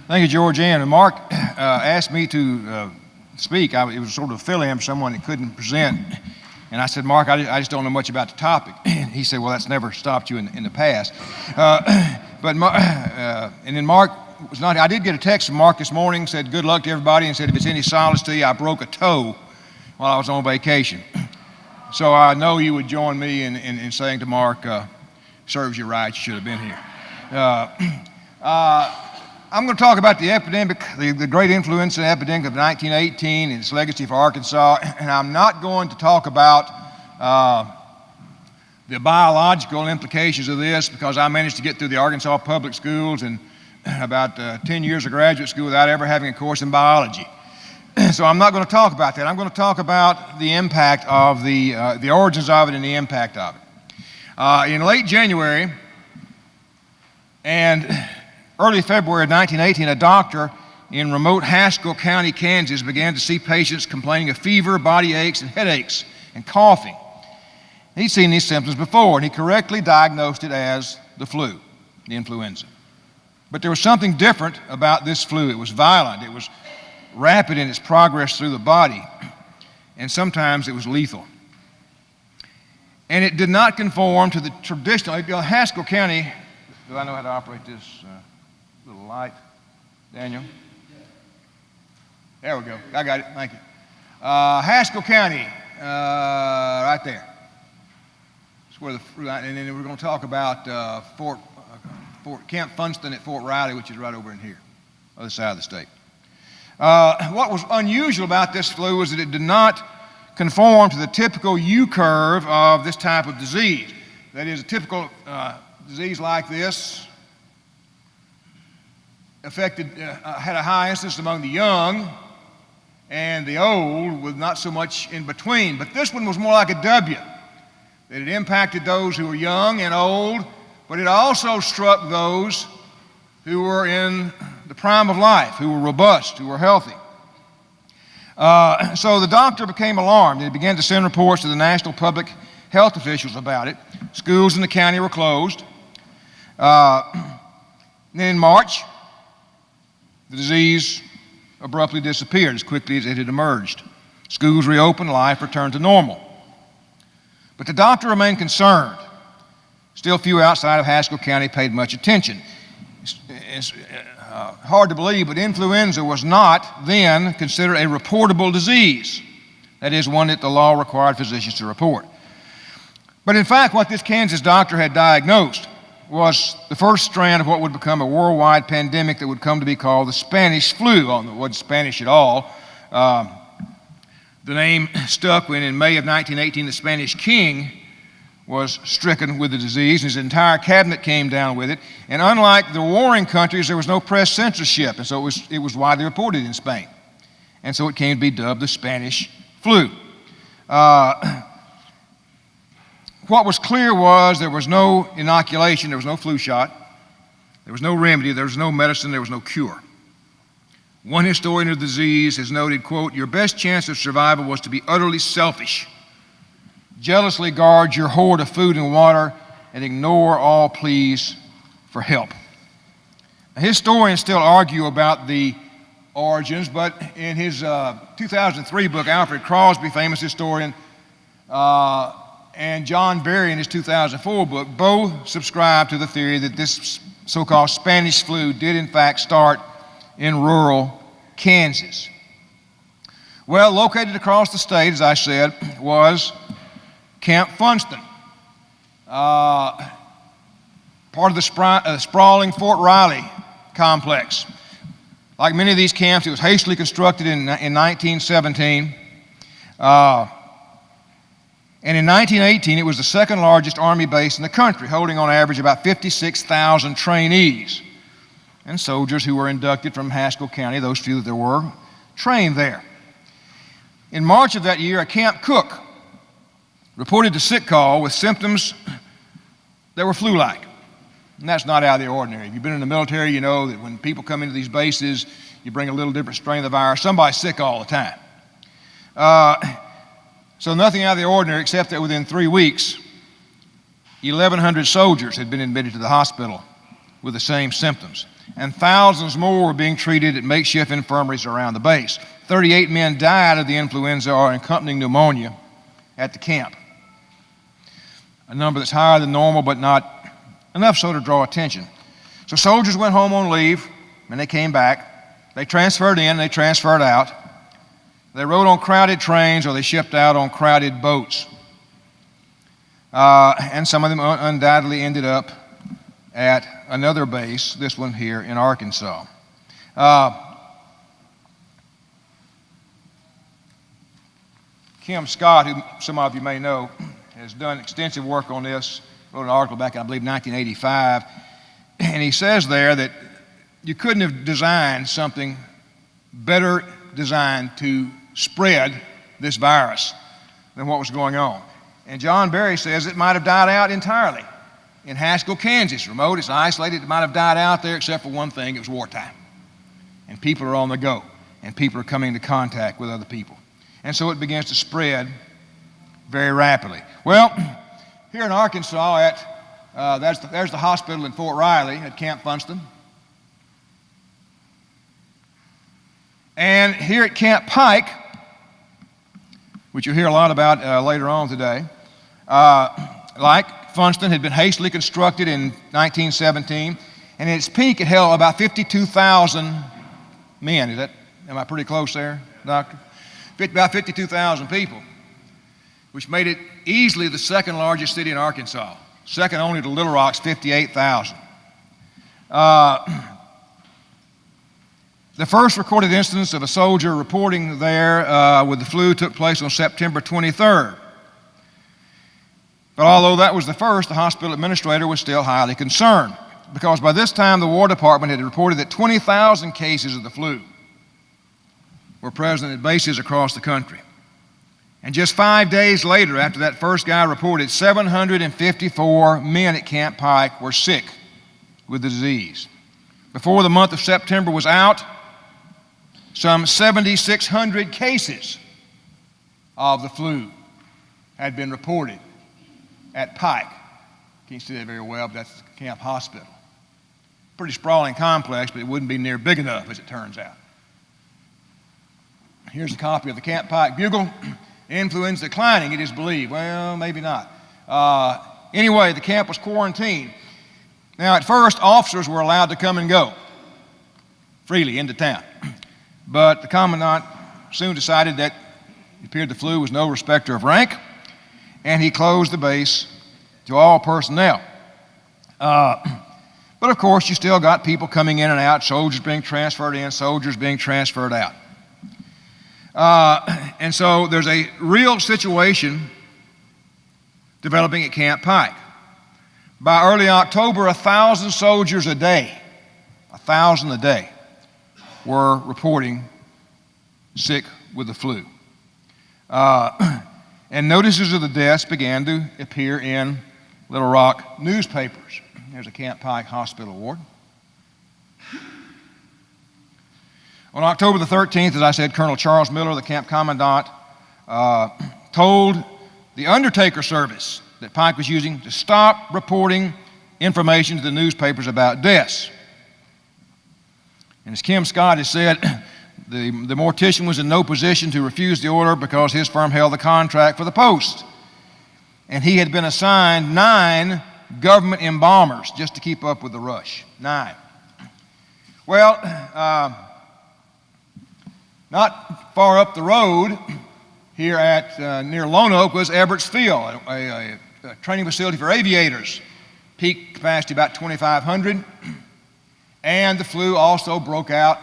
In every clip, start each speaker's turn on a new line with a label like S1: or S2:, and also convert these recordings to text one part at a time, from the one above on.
S1: Thank you, George Ann. And Mark asked me to speak. It was sort of a fill-in for someone that couldn't present. And I said, Mark, I just don't know much about the topic. He said, well, that's never stopped you in the past. And then Mark was not, I did get a text from Mark this morning, said good luck to everybody, and said if it's any solace to you, I broke a toe while I was on vacation. So I know you would join me in saying to Mark, serves you right, you should have been here. I'm going to talk about the epidemic, the great influenza epidemic of 1918 and its legacy for Arkansas, and I'm not going to talk about the biological implications of this because I managed to get through the Arkansas public schools and about 10 years of graduate school without ever having a course in biology. So I'm not going to talk about that. I'm going to talk about the impact of the origins of it and the impact of it. In late January and early February of 1918, a doctor in remote Haskell County, Kansas, began to see patients complaining of fever, body aches, and headaches, and coughing. He'd seen these symptoms before, and he correctly diagnosed it as the flu, the influenza. But there was something different about this flu. It was violent, it was rapid in its progress through the body, and sometimes it was lethal. And it did not conform to the traditional, Haskell County, do I know how to operate this little light, Daniel? There we go. I got it. Thank you. Haskell County, right there. That's where and then we're going to talk about Camp Funston at Fort Riley, which is right over in here, other side of the state. What was unusual about this flu was that it did not conform to the typical U-curve of this type of disease. That is, a typical disease like this had a high incidence among the young and the old, with not so much in between. But this one was more like a W, that it impacted those who were young and old, but it also struck those who were in the prime of life, who were robust, who were healthy. So the doctor became alarmed, and he began to send reports to the national public health officials about it. Schools in the county were closed. Then in March, the disease abruptly disappeared as quickly as it had emerged. Schools reopened, life returned to normal. But the doctor remained concerned. Still few outside of Haskell County paid much attention. It's hard to believe, but influenza was not then considered a reportable disease. That is, one that the law required physicians to report. But in fact, what this Kansas doctor had diagnosed was the first strand of what would become a worldwide pandemic that would come to be called the Spanish flu. Although it wasn't Spanish at all. The name stuck when in May of 1918 the Spanish king was stricken with the disease, and his entire cabinet came down with it. And unlike the warring countries, there was no press censorship, and so it was widely reported in Spain. And so it came to be dubbed the Spanish flu. What was clear was there was no inoculation, there was no flu shot, there was no remedy, there was no medicine, there was no cure. One historian of the disease has noted, quote, "Your best chance of survival was to be utterly selfish. Jealously guard your hoard of food and water and ignore all pleas for help." Historians still argue about the origins, but in his 2003 book, Alfred Crosby, famous historian, and John Berry in his 2004 book, both subscribe to the theory that this so-called Spanish flu did in fact start in rural Kansas. Well, located across the state, as I said, was Camp Funston, part of the sprawling Fort Riley complex. Like many of these camps, it was hastily constructed in 1917. And in 1918, it was the second largest Army base in the country, holding on average about 56,000 trainees and soldiers who were inducted from Haskell County, those few that there were, trained there. In March of that year, a camp cook reported a sick call with symptoms that were flu-like. And that's not out of the ordinary. If you've been in the military, you know that when people come into these bases, you bring a little different strain of the virus. Somebody's sick all the time. So nothing out of the ordinary, except that within 3 weeks, 1,100 soldiers had been admitted to the hospital with the same symptoms. and thousands more were being treated at makeshift infirmaries around the base. 38 men died of the influenza or accompanying pneumonia at the camp. A number that's higher than normal, but not enough so to draw attention. So soldiers went home on leave, and they came back. They transferred in, they transferred out. They rode on crowded trains, or they shipped out on crowded boats. And some of them undoubtedly ended up at another base, this one here in Arkansas. Kim Scott, who some of you may know, has done extensive work on this, wrote an article back in, I believe, 1985, and he says there that you couldn't have designed something better designed to spread this virus than what was going on. And John Berry says it might have died out entirely. In Haskell, Kansas, remote, it's isolated, it might have died out there except for one thing, it was wartime. And people are on the go, and people are coming into contact with other people. And so it begins to spread very rapidly. Well, here in Arkansas, there's the hospital in Fort Riley at Camp Funston. And here at Camp Pike, which you'll hear a lot about later on today, like Funston, had been hastily constructed in 1917, and at its peak it held about 52,000 men. Am I pretty close there, Doctor? About 52,000 people, which made it easily the second largest city in Arkansas, second only to Little Rock's 58,000. The first recorded instance of a soldier reporting there with the flu took place on September 23rd. But although that was the first, the hospital administrator was still highly concerned, because by this time the War Department had reported that 20,000 cases of the flu were present at bases across the country. And just 5 days later, after that first guy reported, 754 men at Camp Pike were sick with the disease. Before the month of September was out, some 7,600 cases of the flu had been reported at Pike. Can't see that very well, but that's the camp hospital. Pretty sprawling complex, but it wouldn't be near big enough, as it turns out. Here's a copy of the Camp Pike Bugle. Influenza declining, it is believed. Well, maybe not. Anyway, the camp was quarantined. Now, at first, officers were allowed to come and go freely into town. But the commandant soon decided that it appeared the flu was no respecter of rank, and he closed the base to all personnel. But of course, you still got people coming in and out, soldiers being transferred in, soldiers being transferred out. And so there's a real situation developing at Camp Pike. By early October, 1,000 soldiers a day, 1,000 a day, were reporting sick with the flu. And notices of the deaths began to appear in Little Rock newspapers. There's a Camp Pike hospital ward. On October the 13th, as I said, Colonel Charles Miller, the camp commandant, told the undertaker service that Pike was using to stop reporting information to the newspapers about deaths. And as Kim Scott has said, the mortician was in no position to refuse the order because his firm held the contract for the post. And he had been assigned 9 government embalmers just to keep up with the rush. 9. Well, not far up the road here at near Lone Oak was Everett's Field, a training facility for aviators. Peak capacity about 2,500. And the flu also broke out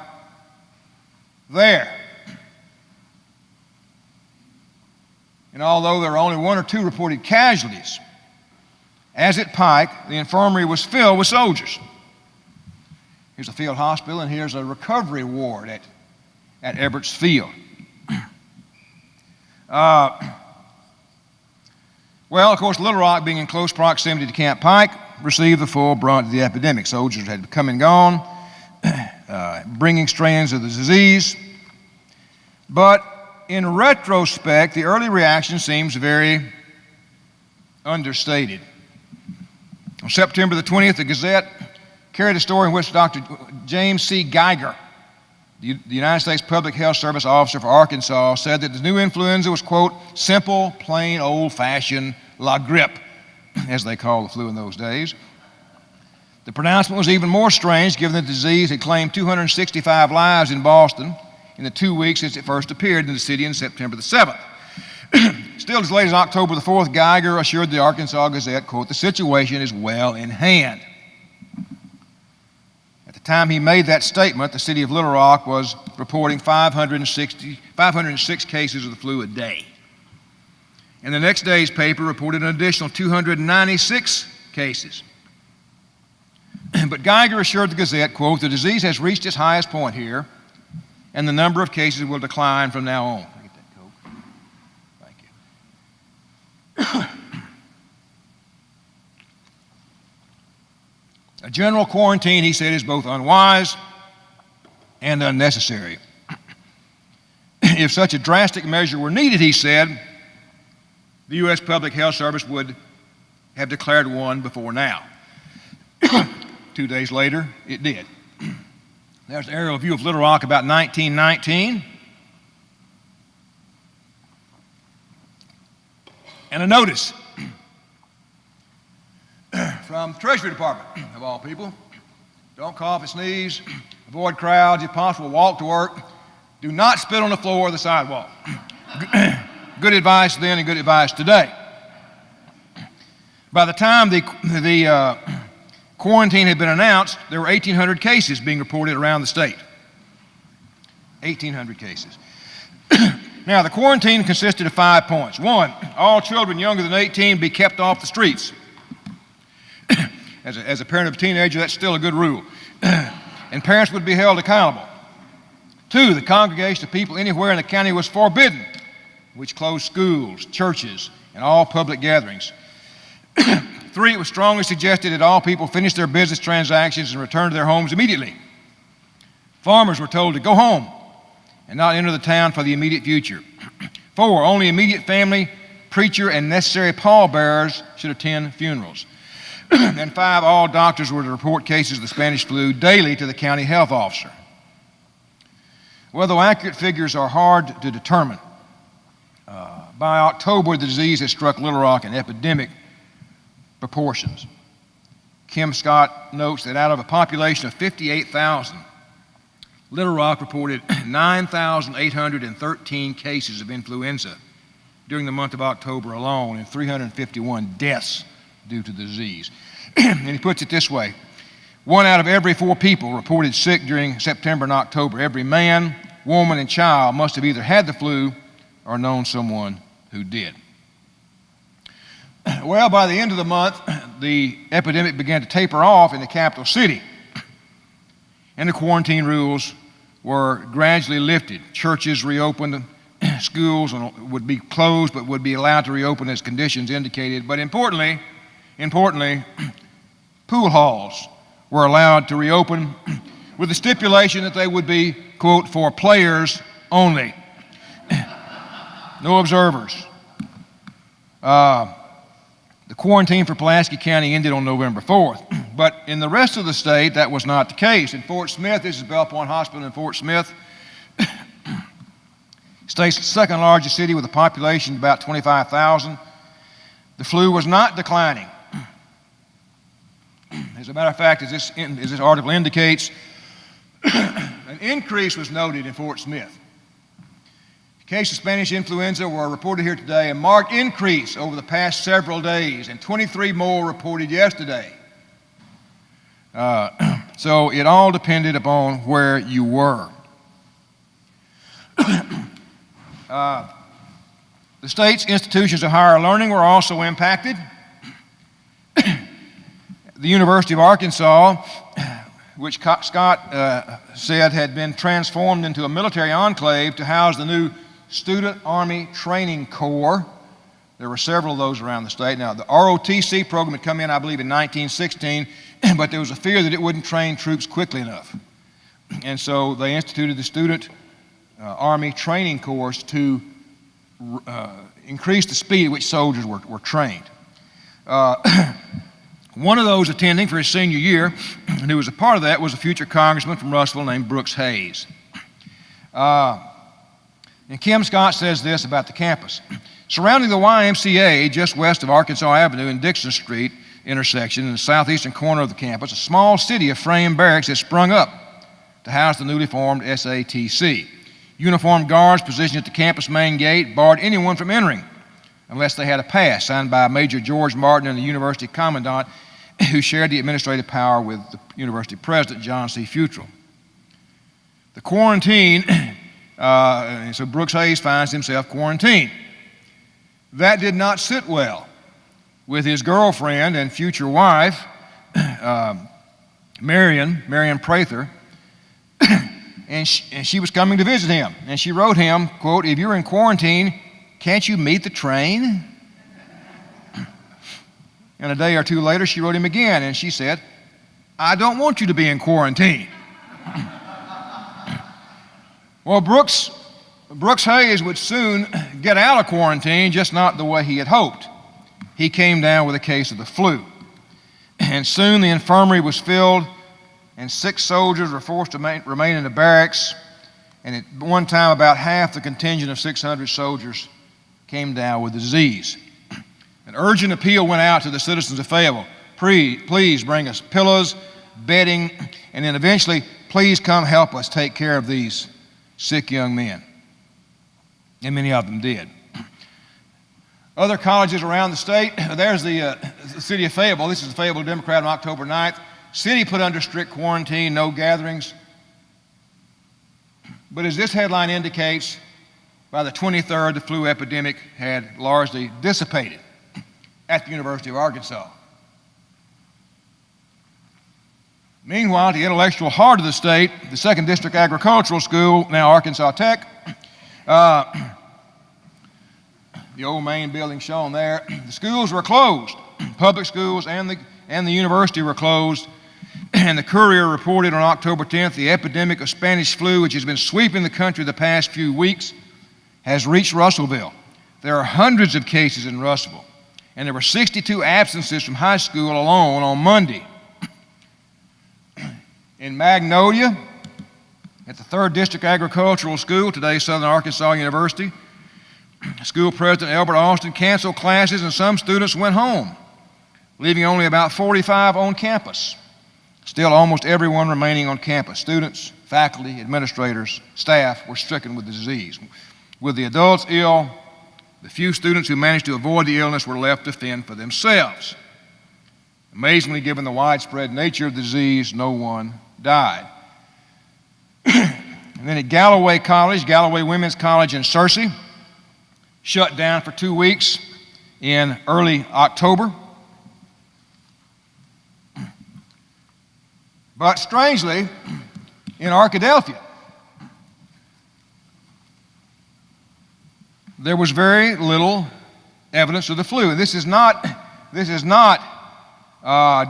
S1: there. And although there were only 1 or 2 reported casualties, as at Pike, the infirmary was filled with soldiers. Here's a field hospital, and here's a recovery ward at Everett's Field. Well, of course, Little Rock, being in close proximity to Camp Pike, received the full brunt of the epidemic. Soldiers had come and gone, bringing strains of the disease. But in retrospect, the early reaction seems very understated. On September the 20th, the Gazette carried a story in which Dr. James C. Geiger, the United States Public Health Service officer for Arkansas, said that the new influenza was, quote, simple, plain, old-fashioned la grippe, as they called the flu in those days. The pronouncement was even more strange given that the disease had claimed 265 lives in Boston in the 2 weeks since it first appeared in the city on September the 7th. Still, as late as October the 4th, Geiger assured the Arkansas Gazette, quote, the situation is well in hand. At the time he made that statement, the city of Little Rock was reporting 506 cases of the flu a day. And the next day's paper reported an additional 296 cases. But Geiger assured the Gazette, quote, the disease has reached its highest point here, and the number of cases will decline from now on. Can I get that Coke? Thank you. A general quarantine, he said, is both unwise and unnecessary. If such a drastic measure were needed, he said, the U.S. Public Health Service would have declared one before now. 2 days later, it did. There's an aerial view of Little Rock about 1919. And a notice from the Treasury Department, of all people. Don't cough and sneeze. Avoid crowds. If possible, walk to work. Do not spit on the floor or the sidewalk. Good advice then and good advice today. By the time the quarantine had been announced, there were 1,800 cases being reported around the state. 1,800 cases. Now, the quarantine consisted of 5 points. 1, all children younger than 18 be kept off the streets. As a parent of a teenager, that's still a good rule. And parents would be held accountable. 2, the congregation of people anywhere in the county was forbidden, which closed schools, churches, and all public gatherings. 3, it was strongly suggested that all people finish their business transactions and return to their homes immediately. Farmers were told to go home and not enter the town for the immediate future. 4, only immediate family, preacher, and necessary pallbearers should attend funerals. And 5, all doctors were to report cases of the Spanish flu daily to the county health officer. Well, though accurate figures are hard to determine, by October, the disease had struck Little Rock in epidemic proportions. Kim Scott notes that out of a population of 58,000, Little Rock reported 9,813 cases of influenza during the month of October alone and 351 deaths due to the disease. And he puts it this way: 1 out of every 4 people reported sick during September and October. Every man, woman, and child must have either had the flu or known someone who did. Well, by the end of the month, the epidemic began to taper off in the capital city, and the quarantine rules were gradually lifted. Churches reopened, schools would be closed but would be allowed to reopen as conditions indicated. But importantly, pool halls were allowed to reopen with the stipulation that they would be, quote, for players only. No observers. The quarantine for Pulaski County ended on November 4th. But in the rest of the state, that was not the case. In Fort Smith, this is Belle Point Hospital in Fort Smith, state's second largest city with a population of about 25,000. The flu was not declining. As a matter of fact, as this article indicates, an increase was noted in Fort Smith. Cases of Spanish influenza were reported here today, a marked increase over the past several days, and 23 more reported yesterday. So it all depended upon where you were. The state's institutions of higher learning were also impacted. The University of Arkansas, which Scott said had been transformed into a military enclave to house the new Student Army Training Corps. There were several of those around the state. Now, the ROTC program had come in, I believe, in 1916, but there was a fear that it wouldn't train troops quickly enough. And so they instituted the Student Army Training Course to increase the speed at which soldiers were trained. One of those attending for his senior year, and who was a part of that, was a future congressman from Russellville named Brooks Hayes. And Kim Scott says this about the campus. Surrounding the YMCA, just west of Arkansas Avenue and Dixon Street intersection in the southeastern corner of the campus, a small city of frame barracks has sprung up to house the newly formed SATC. Uniformed guards positioned at the campus main gate barred anyone from entering unless they had a pass signed by Major George Martin and the university commandant, who shared the administrative power with the university president, John C. Futrell. The quarantine, so Brooks Hayes finds himself quarantined. That did not sit well with his girlfriend and future wife, Marion Prather, and she was coming to visit him. And she wrote him, quote, "If you're in quarantine, can't you meet the train?" And a day or two later, she wrote him again, and she said, "I don't want you to be in quarantine." Well, Brooks Hayes would soon get out of quarantine, just not the way he had hoped. He came down with a case of the flu. And soon the infirmary was filled, and 6 soldiers were forced to remain in the barracks. And at one time, about half the contingent of 600 soldiers came down with the disease. An urgent appeal went out to the citizens of Fayetteville. Please bring us pillows, bedding, and then eventually, please come help us take care of these sick young men. And many of them did. Other colleges around the state, there's the city of Fayetteville. This is the Fayetteville Democrat on October 9th. City put under strict quarantine, no gatherings. But as this headline indicates, by the 23rd, the flu epidemic had largely dissipated at the University of Arkansas. Meanwhile, the intellectual heart of the state, the 2nd District Agricultural School, now Arkansas Tech, the old main building shown there, the schools were closed. Public schools and the university were closed. And the Courier reported on October 10th, the epidemic of Spanish flu, which has been sweeping the country the past few weeks, has reached Russellville. There are hundreds of cases in Russellville, and there were 62 absences from high school alone on Monday. In Magnolia, at the 3rd District Agricultural School, today Southern Arkansas University, school president Albert Austin canceled classes and some students went home, leaving only about 45 on campus. Still, almost everyone remaining on campus, students, faculty, administrators, staff, were stricken with the disease. With the adults ill, the few students who managed to avoid the illness were left to fend for themselves. Amazingly, given the widespread nature of the disease, no one died. And then at Galloway College, Galloway Women's College in Searcy, shut down for 2 weeks in early October. But strangely, in Arkadelphia, there was very little evidence of the flu. This is not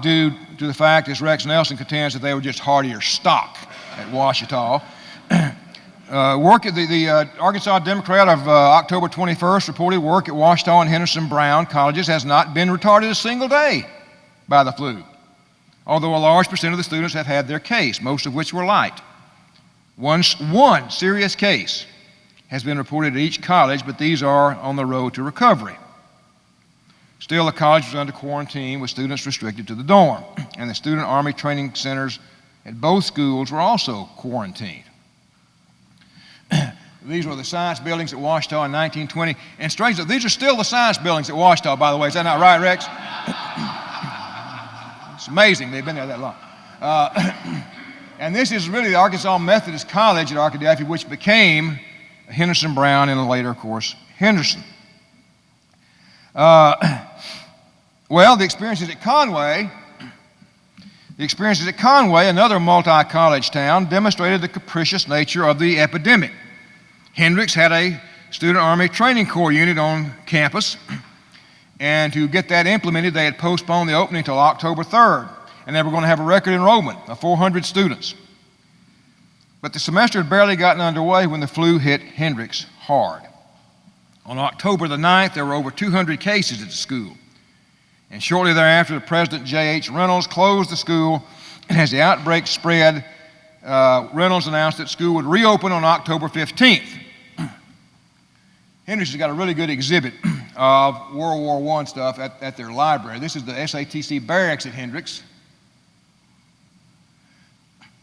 S1: due to the fact, as Rex Nelson contends, that they were just hardier stock at Ouachita. The Arkansas Democrat of October 21st reported work at Ouachita and Henderson Brown colleges has not been retarded a single day by the flu, although a large percent of the students have had their case, most of which were light. One serious case has been reported at each college, but these are on the road to recovery. Still, the college was under quarantine with students restricted to the dorm, and the student army training centers at both schools were also quarantined. These were the science buildings at Ouachita in 1920, and strangely, these are still the science buildings at Ouachita, by the way. Is that not right, Rex? It's amazing they've been there that long. And this is really the Arkansas Methodist College at Arkadelphia, which became Henderson Brown and later, of course, Henderson. Well, the experiences at Conway, another multi-college town, demonstrated the capricious nature of the epidemic. Hendricks had a student army training corps unit on campus, and to get that implemented, they had postponed the opening until October 3rd, and they were going to have a record enrollment of 400 students. But the semester had barely gotten underway when the flu hit And shortly thereafter, the President J.H. Reynolds closed the school, and as the outbreak spread, Reynolds announced that school would reopen on October 15th. Hendricks has got a really good exhibit of World War I stuff at their library. This is the SATC barracks at Hendricks.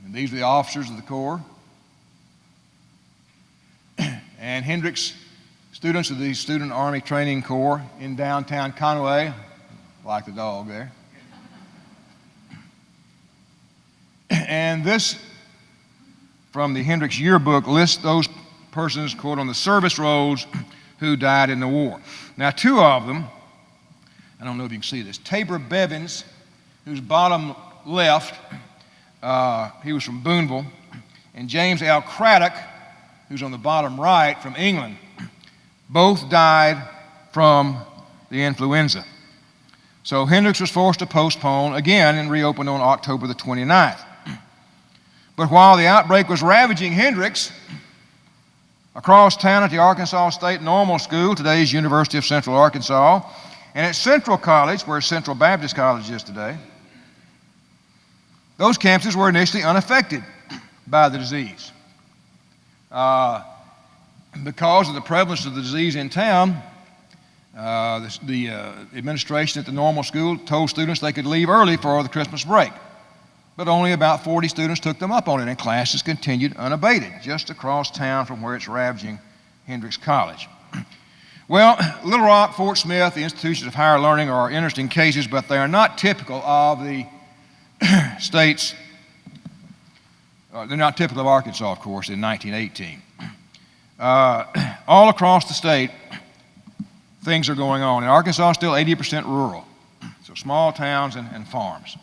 S1: And these are the officers of the Corps. And Hendricks, students of the Student Army Training Corps in downtown Conway, like the dog there. And this, from the Hendricks yearbook, lists those persons, quote, on the service rolls who died in the war. Now, two of them, I don't know if you can see this, Tabor Bevins, who's bottom left, he was from Boonville, and James L. Craddock, who's on the bottom right, from England. Both died from the influenza. So Hendricks was forced to postpone again and reopened on October the 29th. But while the outbreak was ravaging Hendricks, across town at the Arkansas State Normal School, today's University of Central Arkansas, and at Central College, where Central Baptist College is today, those campuses were initially unaffected by the disease. Because of the prevalence of the disease in town, the administration at the normal school told students they could leave early for the Christmas break. But only about 40 students took them up on it, and classes continued unabated just across town from where it's ravaging Hendricks College. Well, Little Rock, Fort Smith, the institutions of higher learning are interesting cases, but they are not typical of the states. They're not typical of Arkansas, of course, in 1918. All across the state, things are going on. In Arkansas, still 80% rural, so small towns and farms.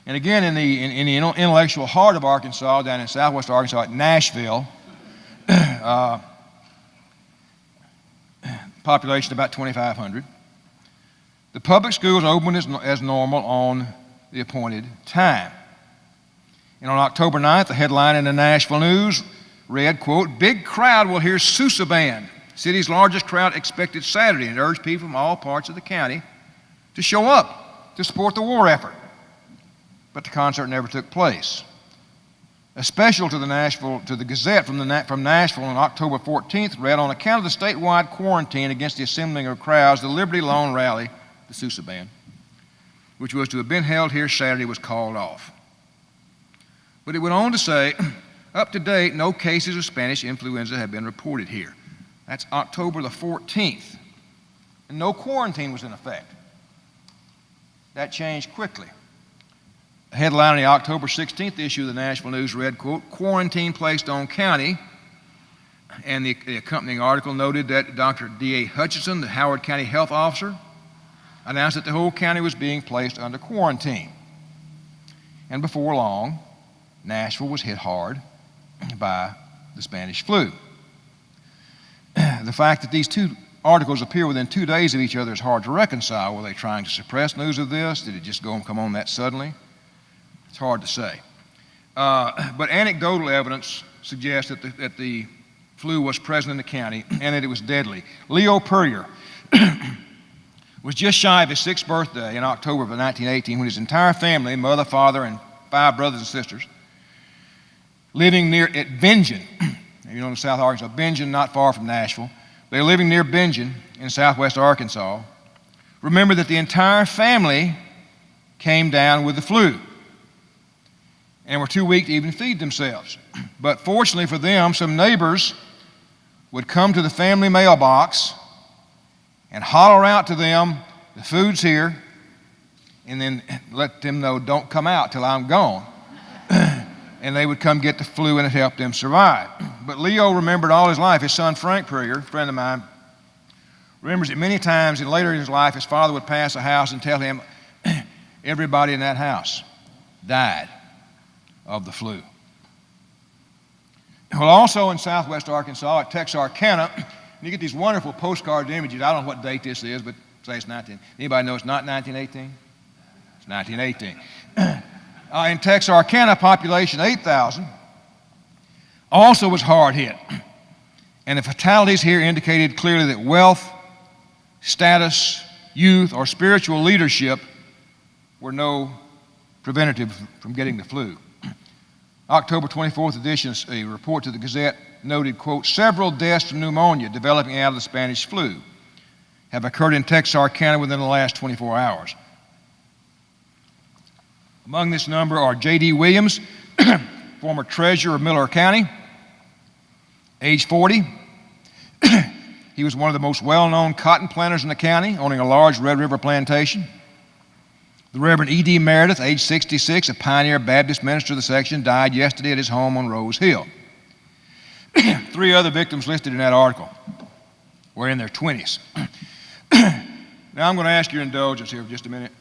S1: And again, in the intellectual heart of Arkansas, down in southwest Arkansas at Nashville, population about 2,500. The public schools opened as normal on the appointed time. And on October 9th, the headline in the Nashville News read, quote, "Big crowd will hear Sousa Band. City's largest crowd expected Saturday," and urged people from all parts of the county to show up to support the war effort. But the concert never took place. A special to the Gazette from Nashville on October 14th read, "On account of the statewide quarantine against the assembling of crowds, the Liberty Loan Rally," the Sousa Band, which was to have been held here Saturday, was called off. But it went on to say, "Up to date, no cases of Spanish influenza have been reported here." That's October the 14th. And no quarantine was in effect. That changed quickly. A headline in the October 16th issue of the Nashville News read, quote, "Quarantine placed on county." And the accompanying article noted that Dr. D.A. Hutchinson, the Howard County health officer, announced that the whole county was being placed under quarantine. And before long, Nashville was hit hard by the Spanish flu. The fact that these two articles appear within 2 days of each other is hard to reconcile. Were they trying to suppress news of this? Did it just come on that suddenly? It's hard to say. But anecdotal evidence suggests that the flu was present in the county and that it was deadly. Leo Puryear was just shy of his 6th birthday in October of 1918 when his entire family, mother, father, and 5 brothers and sisters, living near at Bingen, you know, in South Arkansas, Bingen, not far from Nashville. They were living near Bingen in southwest Arkansas. Remember that the entire family came down with the flu and were too weak to even feed themselves. But fortunately for them, some neighbors would come to the family mailbox and holler out to them, "The food's here," and then let them know, "Don't come out till I'm gone." And they would come get the flu, and it helped them survive. But Leo remembered all his life. His son, Frank Puryear, a friend of mine, remembers it many times, and later in his life, his father would pass a house and tell him, everybody in that house died of the flu. Well, also in southwest Arkansas, at Texarkana, you get these wonderful postcard images. I don't know what date this is, but say it's 19. Anybody know it's not 1918? It's 1918. In Texarkana, population 8,000, also was hard hit. And the fatalities here indicated clearly that wealth, status, youth, or spiritual leadership were no preventative from getting the flu. October 24th edition, a report to the Gazette noted, quote, several deaths from pneumonia developing out of the Spanish flu have occurred in Texarkana within the last 24 hours. Among this number are J.D. Williams, former treasurer of Miller County, age 40. He was one of the most well-known cotton planters in the county, owning a large Red River plantation. The Reverend E.D. Meredith, age 66, a pioneer Baptist minister of the section, died yesterday at his home on Rose Hill. 3 other victims listed in that article were in their 20s. Now I'm going to ask your indulgence here for just a minute.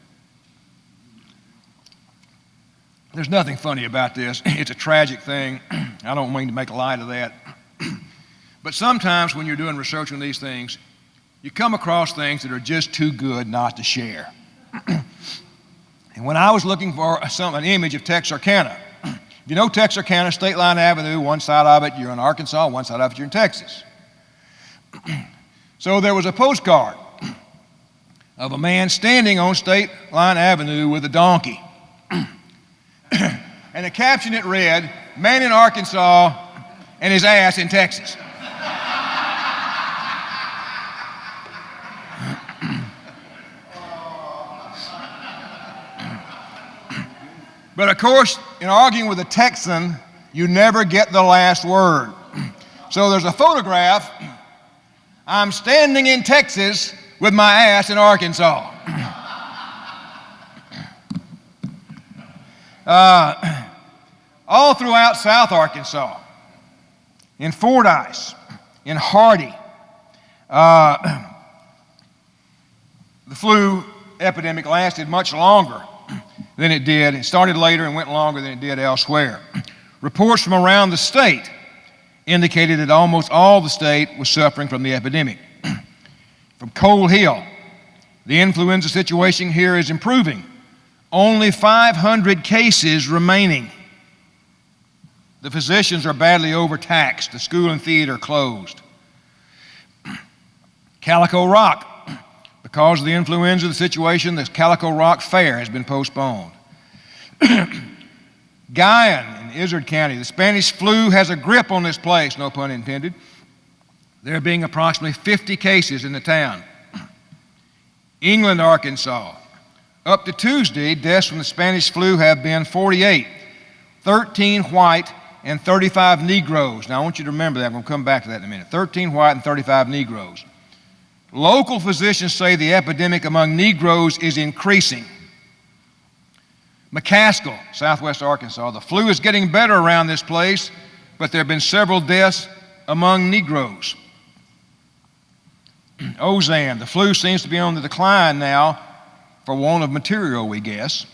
S1: There's nothing funny about this. It's a tragic thing. I don't mean to make light of that. But sometimes when you're doing research on these things, you come across things that are just too good not to share. And when I was looking for an image of Texarkana, if you know Texarkana, State Line Avenue, one side of it you're in Arkansas, one side of it you're in Texas. So there was a postcard of a man standing on State Line Avenue with a donkey. And the caption it read, "Man in Arkansas and his ass in Texas." But of course, in arguing with a Texan, you never get the last word. So there's a photograph. I'm standing in Texas with my ass in Arkansas. All throughout South Arkansas, in Fordyce, in Hardy, the flu epidemic lasted much longer than it did. It started later and went longer than it did elsewhere. Reports from around the state indicated that almost all the state was suffering from the epidemic. From Coal Hill, the influenza situation here is improving. Only 500 cases remaining. The physicians are badly overtaxed. The school and theater closed. Calico Rock. Because of the influenza situation, the Calico Rock Fair has been postponed. Guyan in Izard County, the Spanish flu has a grip on this place, no pun intended. There being approximately 50 cases in the town. England, Arkansas. Up to Tuesday, deaths from the Spanish flu have been 48, 13 white and 35 Negroes. Now I want you to remember that. I'm going to come back to that in a minute. 13 white and 35 Negroes. Local physicians say the epidemic among Negroes is increasing. McCaskill, Southwest Arkansas, the flu is getting better around this place, but there have been several deaths among Negroes. Ozan, the flu seems to be on the decline now for want of material, we guess.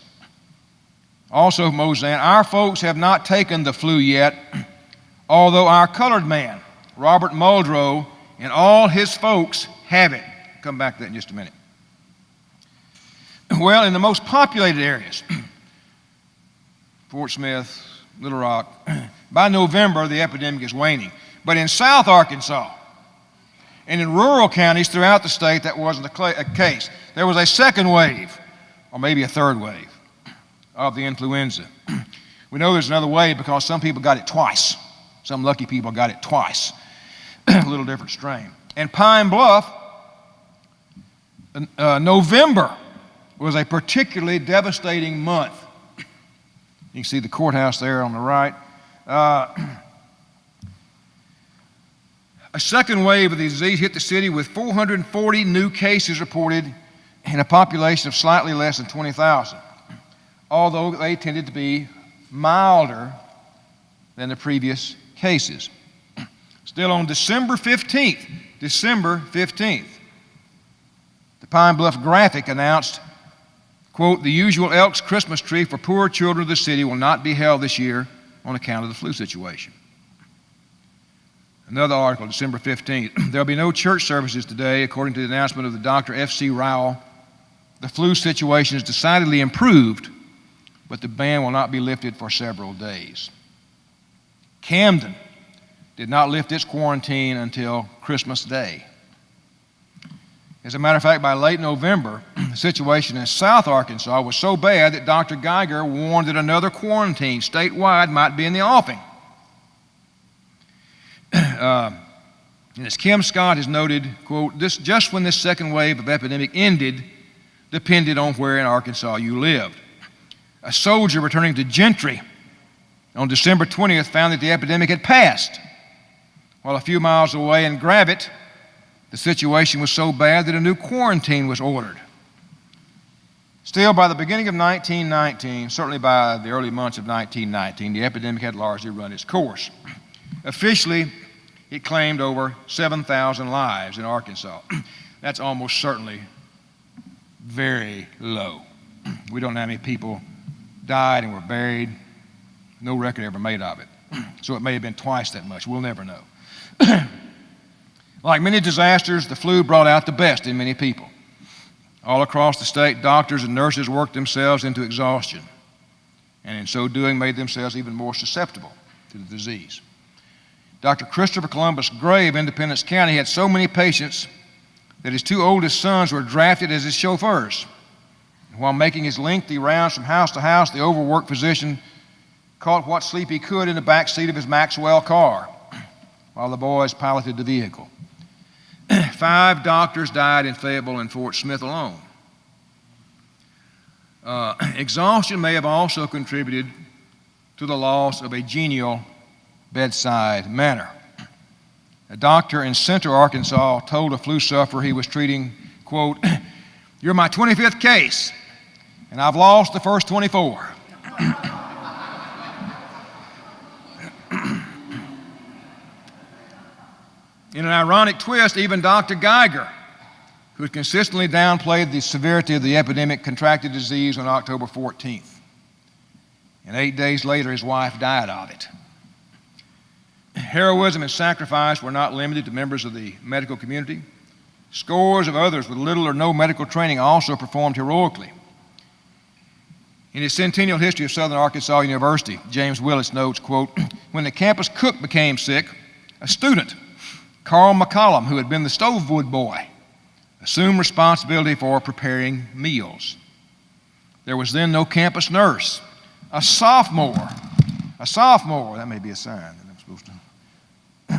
S1: Also from Ozan, our folks have not taken the flu yet, although our colored man, Robert Muldrow, and all his folks have it. Come back to that in just a minute. Well, in the most populated areas, Fort Smith, Little Rock, by November the epidemic is waning. But in South Arkansas and in rural counties throughout the state, that wasn't a case. There was a second wave, or maybe a third wave, of the influenza. We know there's another wave because some people got it twice. Some lucky people got it twice. A little different strain. And Pine Bluff, November was a particularly devastating month. You can see the courthouse there on the right. A second wave of the disease hit the city with 440 new cases reported in a population of slightly less than 20,000, although they tended to be milder than the previous cases. Still on December 15th, the Pine Bluff Graphic announced, quote, the usual Elks Christmas tree for poor children of the city will not be held this year on account of the flu situation. Another article, December 15th, there'll be no church services today, according to the announcement of the Dr. F.C. Rowell. The flu situation is decidedly improved, but the ban will not be lifted for several days. Camden did not lift its quarantine until Christmas Day. As a matter of fact, by late November, the situation in South Arkansas was so bad that Dr. Geiger warned that another quarantine statewide might be in the offing. And as Kim Scott has noted, quote, just when this second wave of epidemic ended depended on where in Arkansas you lived. A soldier returning to Gentry on December 20th found that the epidemic had passed, while a few miles away in Gravette, the situation was so bad that a new quarantine was ordered. Still, by the beginning of 1919, certainly by the early months of 1919, the epidemic had largely run its course. Officially, it claimed over 7,000 lives in Arkansas. That's almost certainly very low. We don't know how many people died and were buried. No record ever made of it. So it may have been twice that much. We'll never know. Like many disasters, the flu brought out the best in many people. All across the state, doctors and nurses worked themselves into exhaustion, and in so doing made themselves even more susceptible to the disease. Dr. Christopher Columbus Gray of Independence County had so many patients that his two oldest sons were drafted as his chauffeurs. While making his lengthy rounds from house to house, the overworked physician caught what sleep he could in the back seat of his Maxwell car while the boys piloted the vehicle. 5 doctors died in Fayetteville and Fort Smith alone. Exhaustion may have also contributed to the loss of a genial bedside manner. A doctor in Central Arkansas told a flu sufferer he was treating, quote, "You're my 25th case, and I've lost the first 24. In an ironic twist, even Dr. Geiger, who had consistently downplayed the severity of the epidemic, contracted disease on October 14th. And 8 days later, his wife died of it. Heroism and sacrifice were not limited to members of the medical community. Scores of others with little or no medical training also performed heroically. In his centennial history of Southern Arkansas University, James Willis notes, quote, "When the campus cook became sick, a student, Carl McCollum, who had been the stovewood boy, assumed responsibility for preparing meals. There was then no campus nurse. A sophomore, that may be a sign that I'm supposed to.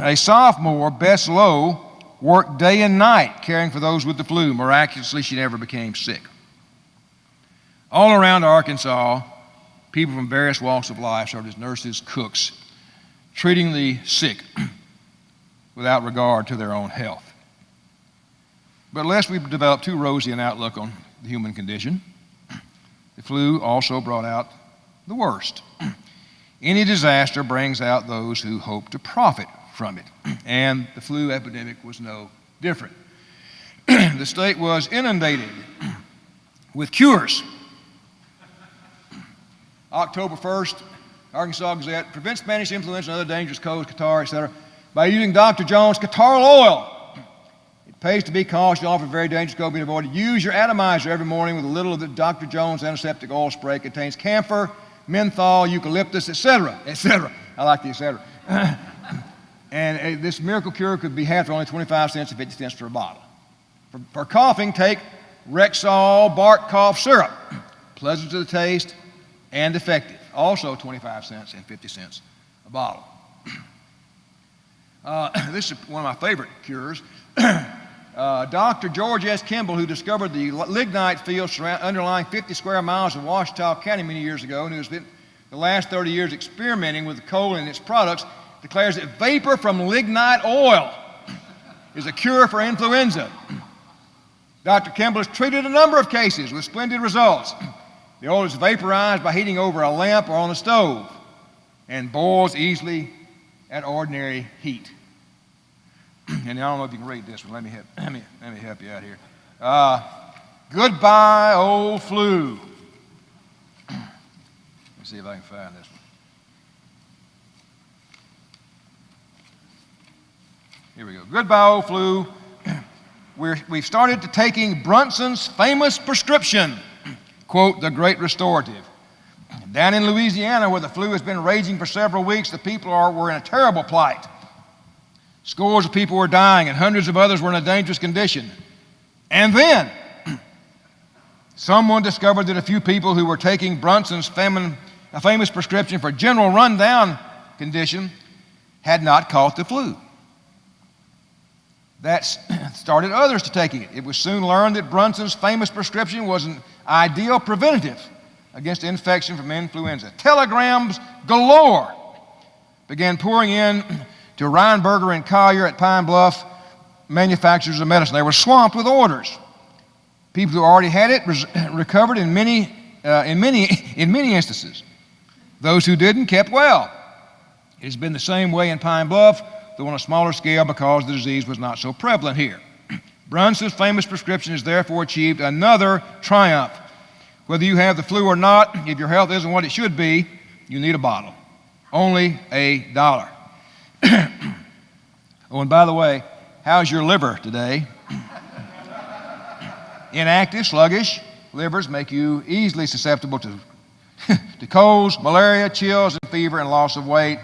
S1: A sophomore, Bess Lowe, worked day and night caring for those with the flu. Miraculously, she never became sick. All around Arkansas, people from various walks of life served as nurses, cooks, treating the sick without regard to their own health. But lest we develop too rosy an outlook on the human condition, the flu also brought out the worst. Any disaster brings out those who hope to profit from it, and the flu epidemic was no different. The state was inundated with cures. October 1st, Arkansas Gazette, prevent Spanish influenza and other dangerous colds, catarrh, etc., by using Dr. Jones' catarrhal oil. It pays to be cautious, often very dangerous cold being avoided. Use your atomizer every morning with a little of the Dr. Jones antiseptic oil spray. It contains camphor, menthol, eucalyptus, etc., etc. I like the etc. And this miracle cure could be had for only 25 cents and 50 cents for a bottle. For coughing, take Rexall bark cough syrup. Pleasant to the taste and effective. Also 25 cents and 50 cents a bottle. This is one of my favorite cures. Dr. George S. Kimball, who discovered the lignite field underlying 50 square miles of Ouachita County many years ago, and who has spent the last 30 years experimenting with coal and its products, declares that vapor from lignite oil is a cure for influenza. Dr. Kimball has treated a number of cases with splendid results. The oil is vaporized by heating over a lamp or on a stove and boils easily at ordinary heat. And I don't know if you can read this one. Let me help you out here. Goodbye, old flu. Let me see if I can find this one. Here we go. Goodbye, old flu. We've started to taking Brunson's famous prescription, quote, the great restorative. Down in Louisiana, where the flu has been raging for several weeks, the people were in a terrible plight. Scores of people were dying, and hundreds of others were in a dangerous condition. And then someone discovered that a few people who were taking Brunson's famous prescription for general rundown condition had not caught the flu. That started others to taking it. It was soon learned that Brunson's famous prescription was an ideal preventative against infection from influenza. Telegrams galore began pouring in to Reinberger and Collier at Pine Bluff, manufacturers of medicine. They were swamped with orders. People who already had it recovered in many instances. Those who didn't kept well. It has been the same way in Pine Bluff, though on a smaller scale because the disease was not so prevalent here. Brunson's famous prescription has therefore achieved another triumph. Whether you have the flu or not, if your health isn't what it should be, you need a bottle. Only $1. Oh, and by the way, how's your liver today? Inactive, sluggish livers make you easily susceptible to colds, malaria, chills, and fever, and loss of weight.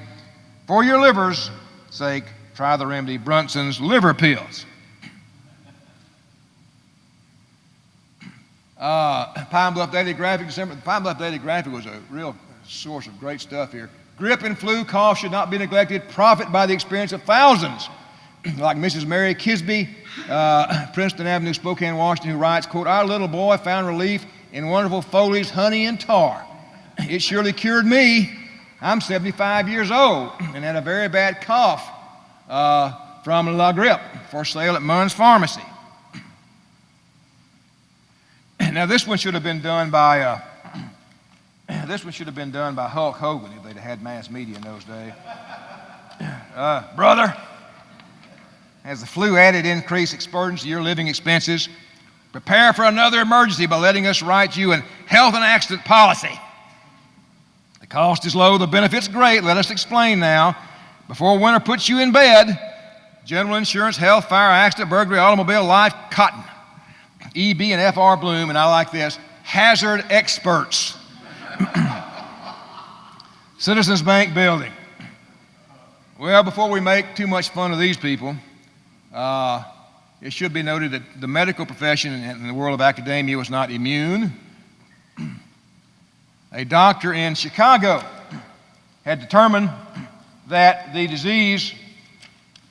S1: For your liver's sake, try the remedy Brunson's liver pills. Pine Bluff Daily Graphic, December. The Pine Bluff Daily Graphic was a real source of great stuff here. Grip and flu cough should not be neglected. Profit by the experience of thousands, like Mrs. Mary Kisby, Princeton Avenue, Spokane, Washington, who writes, quote, "Our little boy found relief in wonderful foliage, honey, and tar. It surely cured me. I'm 75 years old and had a very bad cough from La Grippe for sale at Munn's Pharmacy." Now this one should have been done by Hulk Hogan if they'd had mass media in those days. Brother, as the flu added increased exposure to your living expenses, prepare for another emergency by letting us write you a health and accident policy. The cost is low, the benefit's great. Let us explain now. Before winter puts you in bed, general insurance, health, fire, accident, burglary, automobile, life, cotton, EB and FR Bloom, and I like this, hazard experts. Citizens Bank building. Well, before we make too much fun of these people, it should be noted that the medical profession and the world of academia was not immune. A doctor in Chicago had determined that the disease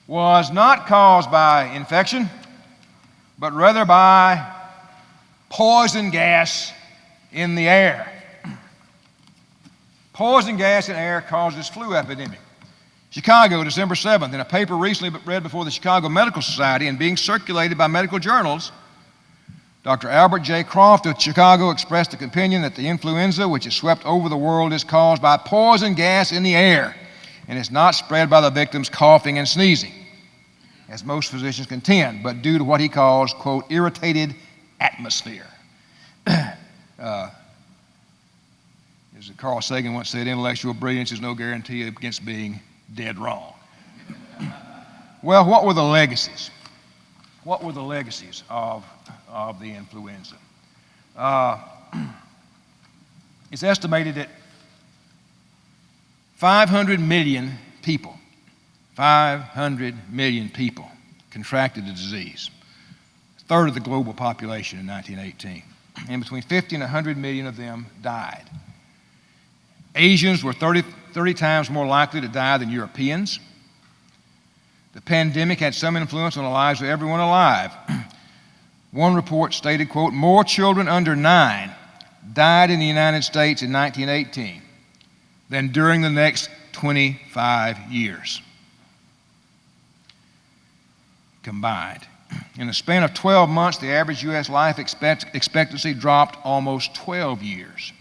S1: was not caused by infection, but rather by poison gas in the air. Poison gas in air causes flu epidemic. Chicago, December 7th, in a paper recently read before the Chicago Medical Society and being circulated by medical journals, Dr. Albert J. Croft of Chicago expressed the opinion that the influenza, which has swept over the world, is caused by poison gas in the air and is not spread by the victims coughing and sneezing, as most physicians contend, but due to what he calls, quote, irritated atmosphere. As Carl Sagan once said, intellectual brilliance is no guarantee against being dead wrong. Well, what were the legacies? What were the legacies of the influenza? It's estimated that 500 million people contracted the disease, a third of the global population in 1918, and between 50 and 100 million of them died. Asians were 30 times more likely to die than Europeans. The pandemic had some influence on the lives of everyone alive. One report stated, quote, more children under 9 died in the United States in 1918 than during the next 25 years combined. In a span of 12 months, the average U.S. life expectancy dropped almost 12 years.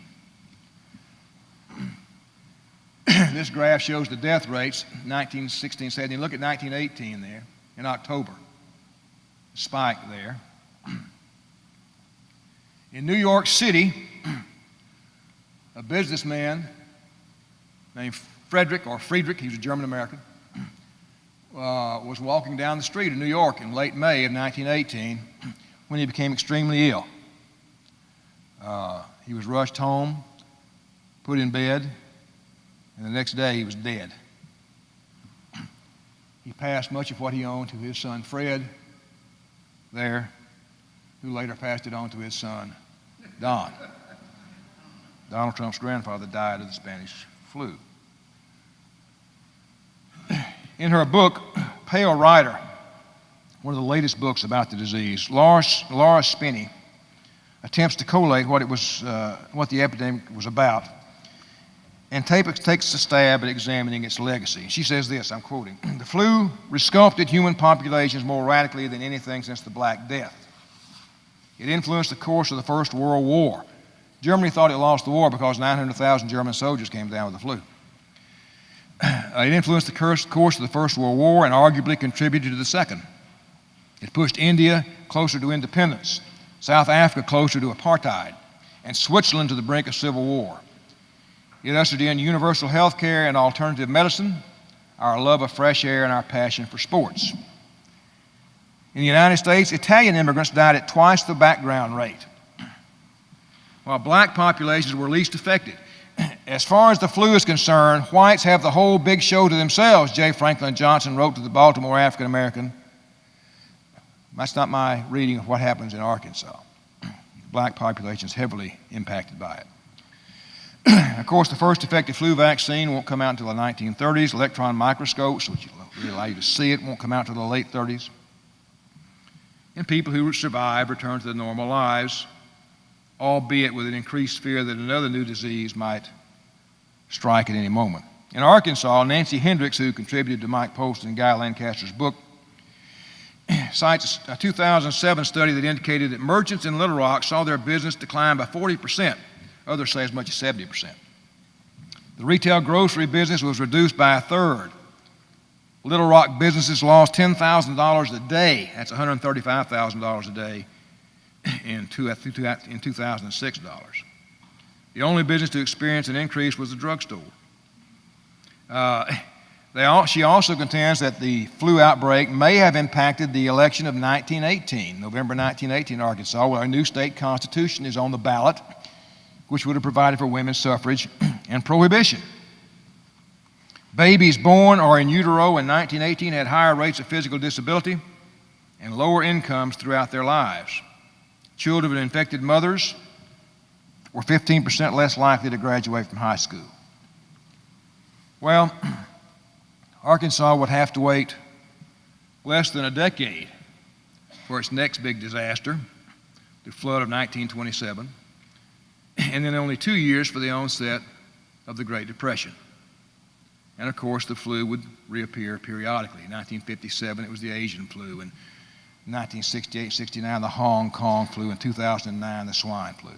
S1: This graph shows the death rates, 1916, 17. Look at 1918 there, in October. Spike there. In New York City, a businessman named Friedrich, he was a German-American, was walking down the street in New York in late May of 1918 when he became extremely ill. He was rushed home, put in bed, and the next day he was dead. He passed much of what he owned to his son Fred there who later passed it on to his son, Don. Donald Trump's grandfather died of the Spanish flu. In her book, Pale Rider, one of the latest books about the disease, Laura Spinney attempts to collate what the epidemic was about and takes a stab at examining its legacy. She says this, I'm quoting, "The flu resculpted human populations more radically than anything since the Black Death. It influenced the course of the First World War. Germany thought it lost the war because 900,000 German soldiers came down with the flu. It influenced the course of the First World War and arguably contributed to the Second. It pushed India closer to independence, South Africa closer to apartheid, and Switzerland to the brink of civil war. It ushered in universal health care and alternative medicine, our love of fresh air, and our passion for sports. In the United States, Italian immigrants died at twice the background rate, while black populations were least affected. As far as the flu is concerned, whites have the whole big show to themselves," J. Franklin Johnson wrote to the Baltimore African American. That's not my reading of what happens in Arkansas. Black population is heavily impacted by it. Of course, the first effective flu vaccine won't come out until the 1930s. Electron microscopes, which really allow you to see it, won't come out until the late 30s. And people who survive return to their normal lives, albeit with an increased fear that another new disease might strike at any moment. In Arkansas, Nancy Hendricks, who contributed to Mike Post and Guy Lancaster's book, cites a 2007 study that indicated that merchants in Little Rock saw their business decline by 40%. Others say as much as 70%. The retail grocery business was reduced by a third. Little Rock businesses lost $10,000 a day. That's $135,000 a day in 2006 dollars. The only business to experience an increase was the drugstore. She also contends that the flu outbreak may have impacted the election of 1918, November 1918 in Arkansas, where a new state constitution is on the ballot, which would have provided for women's suffrage and prohibition. Babies born or in utero in 1918 had higher rates of physical disability and lower incomes throughout their lives. Children of infected mothers were 15% less likely to graduate from high school. Well, Arkansas would have to wait less than a decade for its next big disaster, the flood of 1927, and then only 2 years for the onset of the Great Depression. And of course, the flu would reappear periodically. In 1957, it was the Asian flu. In 1968-69, the Hong Kong flu. In 2009, the swine flu.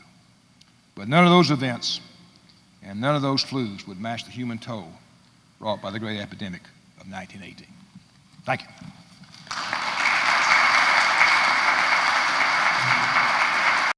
S1: But none of those events and none of those flus would match the human toll wrought by the great epidemic of 1918. Thank you.